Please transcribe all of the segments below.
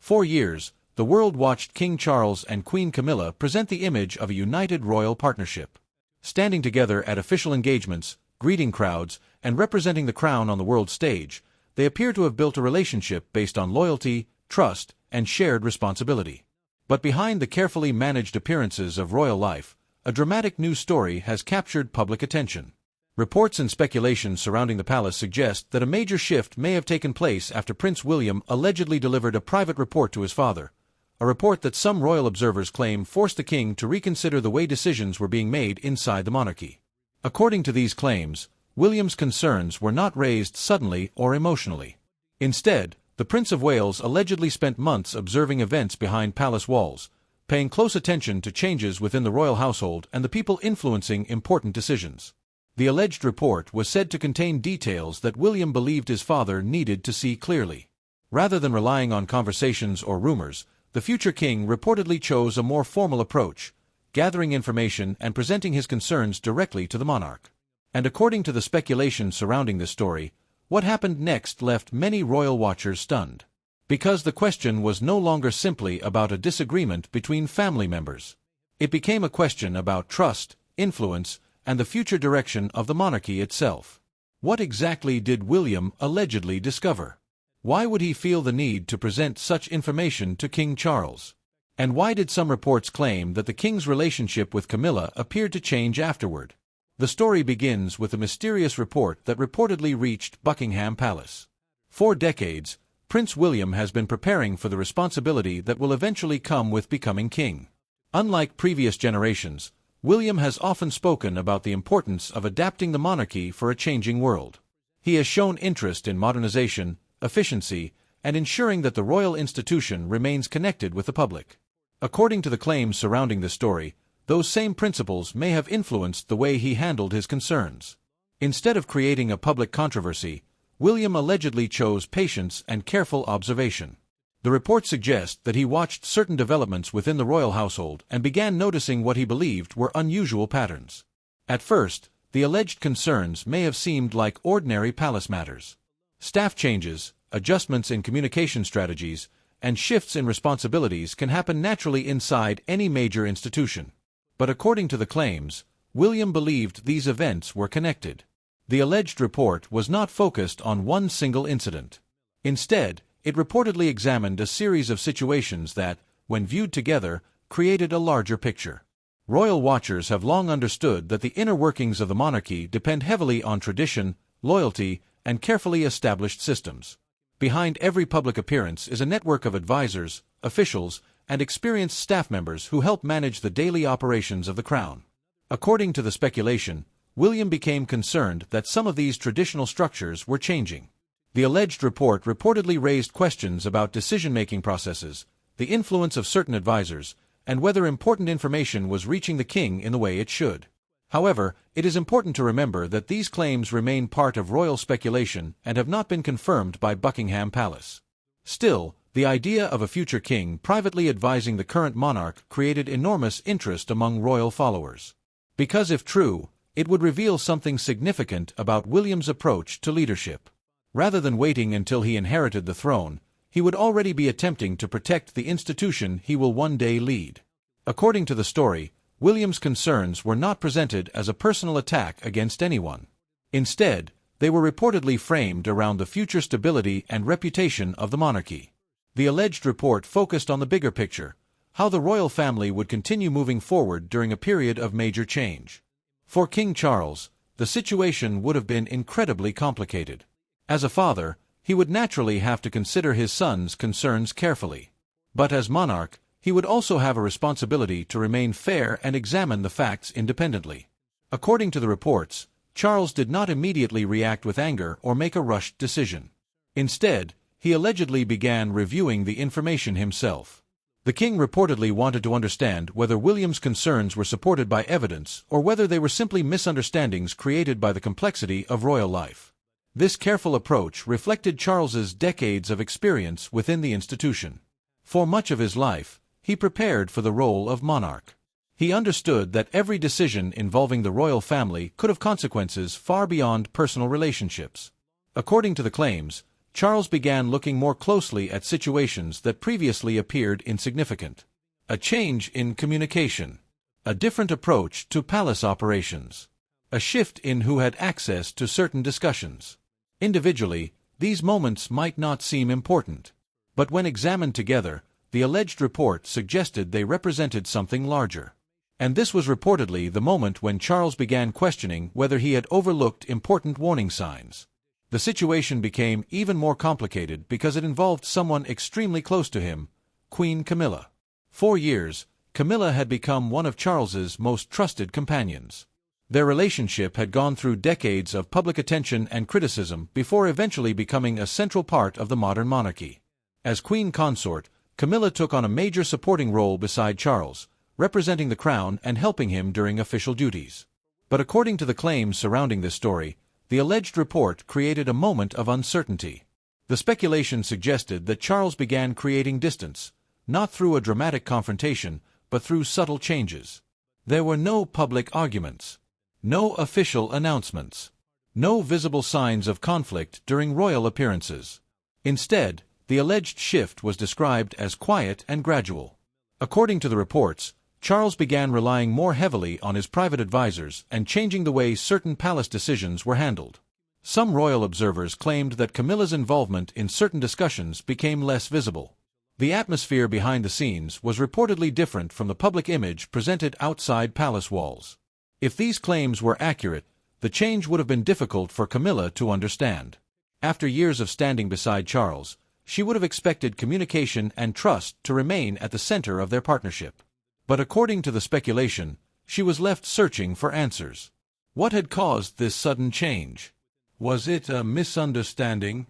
For years, the world watched King Charles and Queen Camilla present the image of a united royal partnership. Standing together at official engagements, greeting crowds, and representing the crown on the world stage, they appear to have built a relationship based on loyalty, trust, and shared responsibility. But behind the carefully managed appearances of royal life, a dramatic news story has captured public attention. Reports and speculation surrounding the palace suggest that a major shift may have taken place after Prince William allegedly delivered a private report to his father, a report that some royal observers claim forced the king to reconsider the way decisions were being made inside the monarchy. According to these claims, William's concerns were not raised suddenly or emotionally. Instead, the Prince of Wales allegedly spent months observing events behind palace walls, paying close attention to changes within the royal household and the people influencing important decisions. The alleged report was said to contain details that William believed his father needed to see clearly. Rather than relying on conversations or rumors, the future king reportedly chose a more formal approach, gathering information and presenting his concerns directly to the monarch. And according to the speculation surrounding this story, what happened next left many royal watchers stunned. Because the question was no longer simply about a disagreement between family members. It became a question about trust, influence, and the future direction of the monarchy itself. What exactly did William allegedly discover? Why would he feel the need to present such information to King Charles? And why did some reports claim that the king's relationship with Camilla appeared to change afterward? The story begins with a mysterious report that reportedly reached Buckingham Palace. For decades, Prince William has been preparing for the responsibility that will eventually come with becoming king. Unlike previous generations, William has often spoken about the importance of adapting the monarchy for a changing world. He has shown interest in modernization, efficiency, and ensuring that the royal institution remains connected with the public. According to the claims surrounding the story, those same principles may have influenced the way he handled his concerns. Instead of creating a public controversy, William allegedly chose patience and careful observation. The reports suggest that he watched certain developments within the royal household and began noticing what he believed were unusual patterns. At first, the alleged concerns may have seemed like ordinary palace matters. Staff changes, adjustments in communication strategies, and shifts in responsibilities can happen naturally inside any major institution. But according to the claims, William believed these events were connected. The alleged report was not focused on one single incident. Instead, it reportedly examined a series of situations that, when viewed together, created a larger picture. Royal watchers have long understood that the inner workings of the monarchy depend heavily on tradition, loyalty, and carefully established systems. Behind every public appearance is a network of advisors, officials, and experienced staff members who help manage the daily operations of the crown. According to the speculation, William became concerned that some of these traditional structures were changing. The alleged report reportedly raised questions about decision-making processes, the influence of certain advisors, and whether important information was reaching the king in the way it should. However, it is important to remember that these claims remain part of royal speculation and have not been confirmed by Buckingham Palace. Still, the idea of a future king privately advising the current monarch created enormous interest among royal followers. Because if true, it would reveal something significant about William's approach to leadership. Rather than waiting until he inherited the throne, he would already be attempting to protect the institution he will one day lead. According to the story, William's concerns were not presented as a personal attack against anyone. Instead, they were reportedly framed around the future stability and reputation of the monarchy. The alleged report focused on the bigger picture, how the royal family would continue moving forward during a period of major change. For King Charles, the situation would have been incredibly complicated. As a father, he would naturally have to consider his son's concerns carefully. But as monarch, he would also have a responsibility to remain fair and examine the facts independently. According to the reports, Charles did not immediately react with anger or make a rushed decision. Instead, he allegedly began reviewing the information himself. The king reportedly wanted to understand whether William's concerns were supported by evidence or whether they were simply misunderstandings created by the complexity of royal life. This careful approach reflected Charles's decades of experience within the institution. For much of his life, he prepared for the role of monarch. He understood that every decision involving the royal family could have consequences far beyond personal relationships. According to the claims, Charles began looking more closely at situations that previously appeared insignificant. A change in communication. A different approach to palace operations. A shift in who had access to certain discussions. Individually, these moments might not seem important. But when examined together, the alleged report suggested they represented something larger. And this was reportedly the moment when Charles began questioning whether he had overlooked important warning signs. The situation became even more complicated because it involved someone extremely close to him, Queen Camilla. For years, Camilla had become one of Charles's most trusted companions. Their relationship had gone through decades of public attention and criticism before eventually becoming a central part of the modern monarchy. As queen consort, Camilla took on a major supporting role beside Charles, representing the crown and helping him during official duties. But according to the claims surrounding this story, the alleged report created a moment of uncertainty. The speculation suggested that Charles began creating distance, not through a dramatic confrontation, but through subtle changes. There were no public arguments. No official announcements. No visible signs of conflict during royal appearances. Instead, the alleged shift was described as quiet and gradual. According to the reports, Charles began relying more heavily on his private advisors and changing the way certain palace decisions were handled. Some royal observers claimed that Camilla's involvement in certain discussions became less visible. The atmosphere behind the scenes was reportedly different from the public image presented outside palace walls. If these claims were accurate, the change would have been difficult for Camilla to understand. After years of standing beside Charles, she would have expected communication and trust to remain at the center of their partnership. But according to the speculation, she was left searching for answers. What had caused this sudden change? Was it a misunderstanding?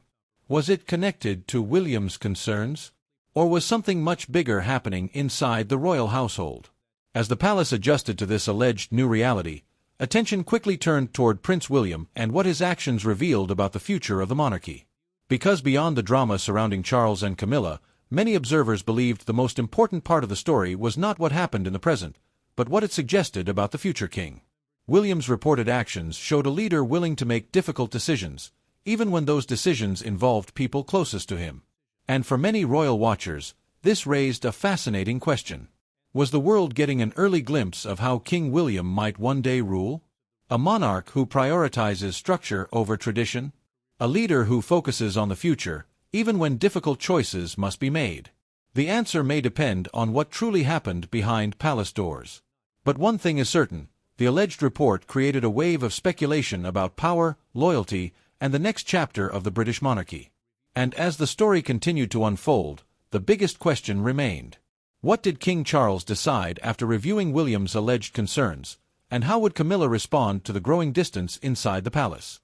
Was it connected to William's concerns? Or was something much bigger happening inside the royal household? As the palace adjusted to this alleged new reality, attention quickly turned toward Prince William and what his actions revealed about the future of the monarchy. Because beyond the drama surrounding Charles and Camilla, many observers believed the most important part of the story was not what happened in the present, but what it suggested about the future king. William's reported actions showed a leader willing to make difficult decisions, even when those decisions involved people closest to him. And for many royal watchers, this raised a fascinating question. Was the world getting an early glimpse of how King William might one day rule? A monarch who prioritizes structure over tradition? A leader who focuses on the future, even when difficult choices must be made? The answer may depend on what truly happened behind palace doors. But one thing is certain, the alleged report created a wave of speculation about power, loyalty, and the next chapter of the British monarchy. And as the story continued to unfold, the biggest question remained. What did King Charles decide after reviewing William's alleged concerns, and how would Camilla respond to the growing distance inside the palace?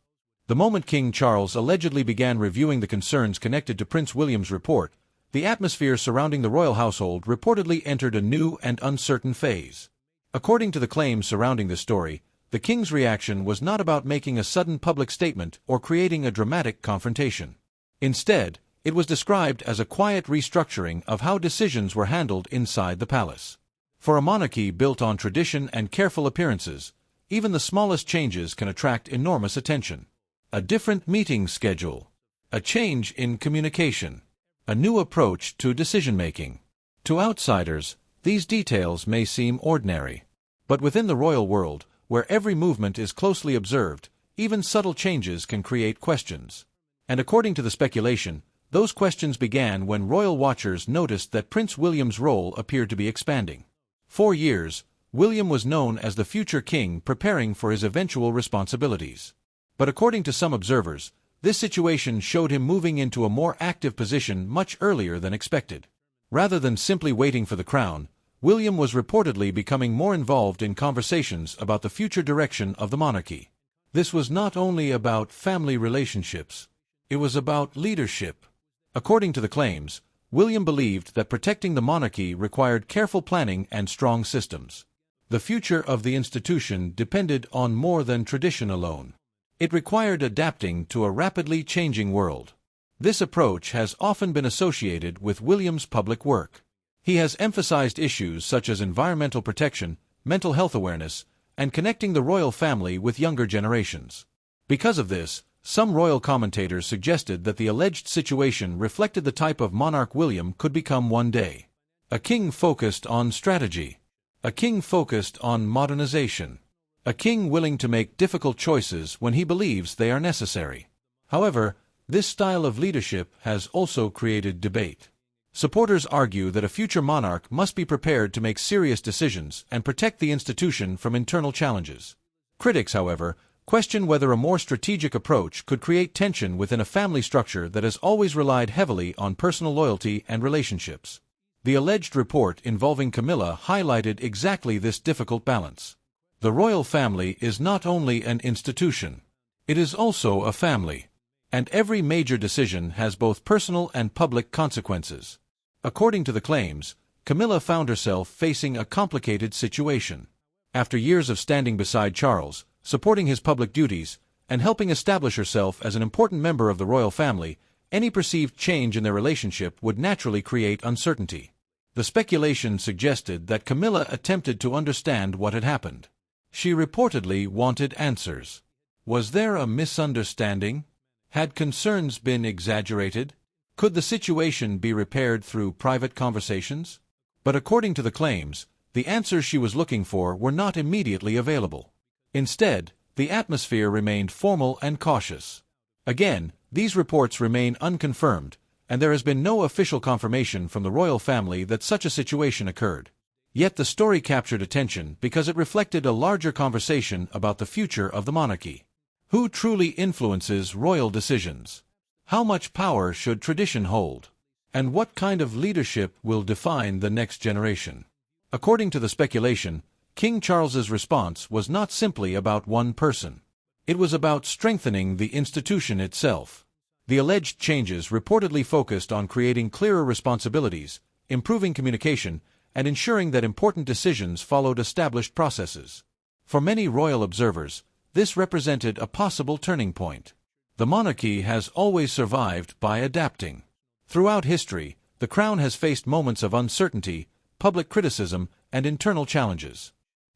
The moment King Charles allegedly began reviewing the concerns connected to Prince William's report, the atmosphere surrounding the royal household reportedly entered a new and uncertain phase. According to the claims surrounding this story, the king's reaction was not about making a sudden public statement or creating a dramatic confrontation. Instead, it was described as a quiet restructuring of how decisions were handled inside the palace. For a monarchy built on tradition and careful appearances, even the smallest changes can attract enormous attention. A different meeting schedule. A change in communication. A new approach to decision-making. To outsiders, these details may seem ordinary. But within the royal world, where every movement is closely observed, even subtle changes can create questions. And according to the speculation, those questions began when royal watchers noticed that Prince William's role appeared to be expanding. For years, William was known as the future king preparing for his eventual responsibilities. But according to some observers, this situation showed him moving into a more active position much earlier than expected. Rather than simply waiting for the crown, William was reportedly becoming more involved in conversations about the future direction of the monarchy. This was not only about family relationships. It was about leadership. According to the claims, William believed that protecting the monarchy required careful planning and strong systems. The future of the institution depended on more than tradition alone. It required adapting to a rapidly changing world. This approach has often been associated with William's public work. He has emphasized issues such as environmental protection, mental health awareness, and connecting the royal family with younger generations. Because of this, Some royal commentators suggested that the alleged situation reflected the type of monarch William could become one day. A king focused on strategy. A king focused on modernization. A king willing to make difficult choices when he believes they are necessary. However, this style of leadership has also created debate. Supporters argue that a future monarch must be prepared to make serious decisions and protect the institution from internal challenges. Critics, however, question whether a more strategic approach could create tension within a family structure that has always relied heavily on personal loyalty and relationships. The alleged report involving Camilla highlighted exactly this difficult balance. The royal family is not only an institution. It is also a family. And every major decision has both personal and public consequences. According to the claims, Camilla found herself facing a complicated situation. After years of standing beside Charles, supporting his public duties, and helping establish herself as an important member of the royal family, any perceived change in their relationship would naturally create uncertainty. The speculation suggested that Camilla attempted to understand what had happened. She reportedly wanted answers. Was there a misunderstanding? Had concerns been exaggerated? Could the situation be repaired through private conversations? But according to the claims, the answers she was looking for were not immediately available. Instead, the atmosphere remained formal and cautious. Again, these reports remain unconfirmed, and there has been no official confirmation from the royal family that such a situation occurred. Yet the story captured attention because it reflected a larger conversation about the future of the monarchy. Who truly influences royal decisions? How much power should tradition hold? And what kind of leadership will define the next generation? According to the speculation, King Charles's response was not simply about one person. It was about strengthening the institution itself. The alleged changes reportedly focused on creating clearer responsibilities, improving communication, and ensuring that important decisions followed established processes. For many royal observers, this represented a possible turning point. The monarchy has always survived by adapting. Throughout history, the crown has faced moments of uncertainty, public criticism, and internal challenges.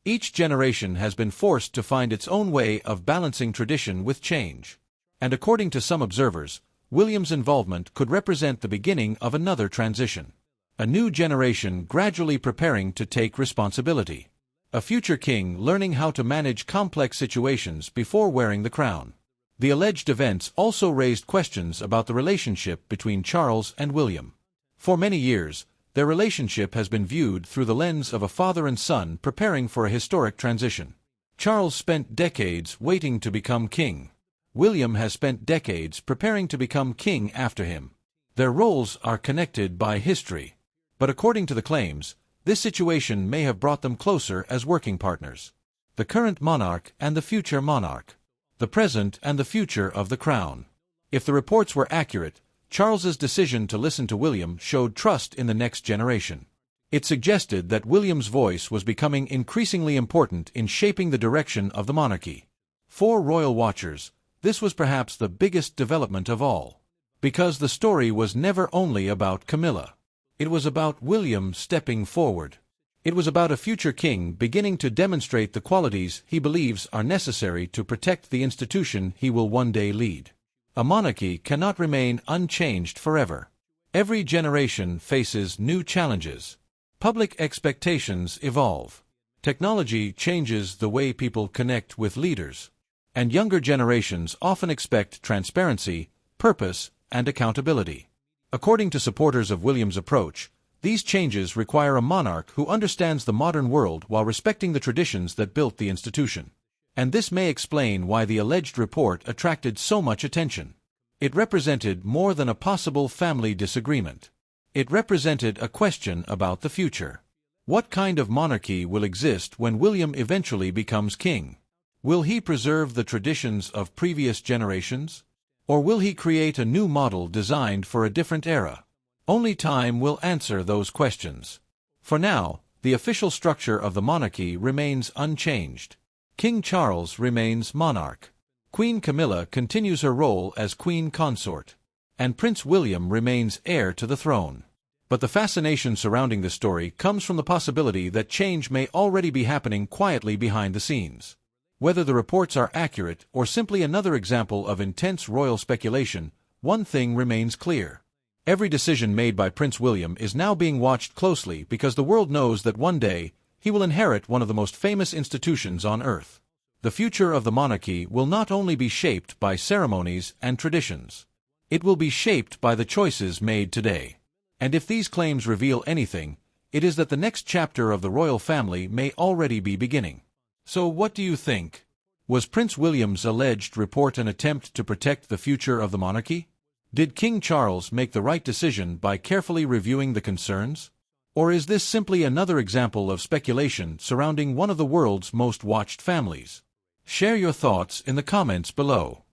Each generation has been forced to find its own way of balancing tradition with change. And according to some observers, William's involvement could represent the beginning of another transition. A new generation gradually preparing to take responsibility. A future king learning how to manage complex situations before wearing the crown. The alleged events also raised questions about the relationship between Charles and William. For many years, their relationship has been viewed through the lens of a father and son preparing for a historic transition. Charles spent decades waiting to become king. William has spent decades preparing to become king after him. Their roles are connected by history. But according to the claims, this situation may have brought them closer as working partners. The current monarch and the future monarch. The present and the future of the crown. If the reports were accurate, Charles's decision to listen to William showed trust in the next generation. It suggested that William's voice was becoming increasingly important in shaping the direction of the monarchy. For royal watchers, this was perhaps the biggest development of all. Because the story was never only about Camilla. It was about William stepping forward. It was about a future king beginning to demonstrate the qualities he believes are necessary to protect the institution he will one day lead. A monarchy cannot remain unchanged forever. Every generation faces new challenges. Public expectations evolve. Technology changes the way people connect with leaders. And younger generations often expect transparency, purpose, and accountability. According to supporters of William's approach, these changes require a monarch who understands the modern world while respecting the traditions that built the institution. And this may explain why the alleged report attracted so much attention. It represented more than a possible family disagreement. It represented a question about the future. What kind of monarchy will exist when William eventually becomes king? Will he preserve the traditions of previous generations? Or will he create a new model designed for a different era? Only time will answer those questions. For now, the official structure of the monarchy remains unchanged. King Charles remains monarch. Queen Camilla continues her role as queen consort. And Prince William remains heir to the throne. But the fascination surrounding this story comes from the possibility that change may already be happening quietly behind the scenes. Whether the reports are accurate or simply another example of intense royal speculation, one thing remains clear. Every decision made by Prince William is now being watched closely because the world knows that one day, he will inherit one of the most famous institutions on earth. The future of the monarchy will not only be shaped by ceremonies and traditions. It will be shaped by the choices made today. And if these claims reveal anything, it is that the next chapter of the royal family may already be beginning. So what do you think? Was Prince William's alleged report an attempt to protect the future of the monarchy? Did King Charles make the right decision by carefully reviewing the concerns? Or is this simply another example of speculation surrounding one of the world's most watched families? Share your thoughts in the comments below.